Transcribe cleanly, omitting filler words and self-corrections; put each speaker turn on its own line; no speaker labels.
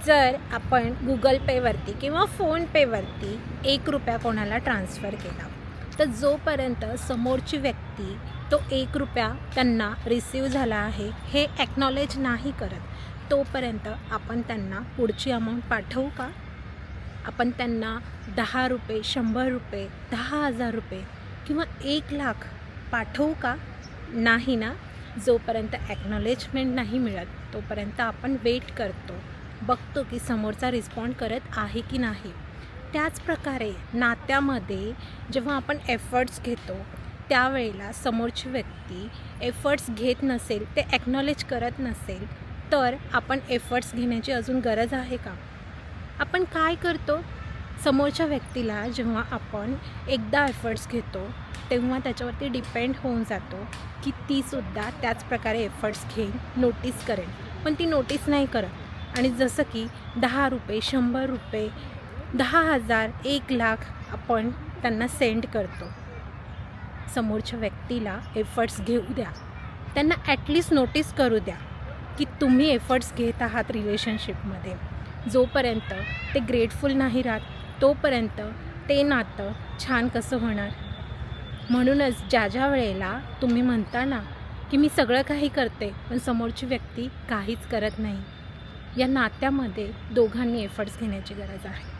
जर आपण गुगल पेवरती किंवा फोनपेवरती ₹1 कोणाला ट्रान्सफर केला, तर जोपर्यंत समोरची व्यक्ती तो ₹1 त्यांना रिसीव झाला आहे हे ॲक्नॉलेज नाही करत, तोपर्यंत आपण त्यांना पुढची अमाऊंट पाठवू का? आपण त्यांना ₹10, ₹100, ₹10,000 किंवा 1,00,000 पाठवू का? नाही ना. जोपर्यंत ॲक्नॉलेजमेंट नाही मिळत तोपर्यंत आपण वेट करतो, बघतो की समोरचा रिस्पॉन्ड करत आहे की नाही. त्याचप्रकारे नात्यामध्ये जेव्हा आपण एफर्ट्स घेतो त्यावेळेला समोरची व्यक्ती एफर्ट्स घेत नसेल, ते ॲक्नॉलेज करत नसेल, तर आपण एफर्ट्स घेण्याची अजून गरज आहे का? आपण काय करतो, समोरच्या व्यक्तीला जेव्हा आपण एकदा एफर्ट्स घेतो तेव्हा त्याच्यावरती डिपेंड होऊन जातो की तीसुद्धा त्याच प्रकारे एफर्ट्स घेईन, नोटीस करेन. पण ती नोटीस नाही करत आणि जसं की ₹10, ₹100, ₹10,000, 1,00,000 आपण त्यांना सेंड करतो. समोरच्या व्यक्तीला एफर्ट्स घेऊ द्या, त्यांना ॲटलिस्ट नोटीस करू द्या की तुम्ही एफर्ट्स घेत आहात रिलेशनशिपमध्ये. जोपर्यंत ते ग्रेटफुल नाही राहत तोपर्यंत ते नातं छान कसं होणार? म्हणूनच ज्या वेळेला तुम्ही म्हणता ना की मी सगळं काही करते पण समोरची व्यक्ती काहीच करत नाही, या नात्यामध्ये दोघांनी एफर्ट्स घेण्याची गरज आहे.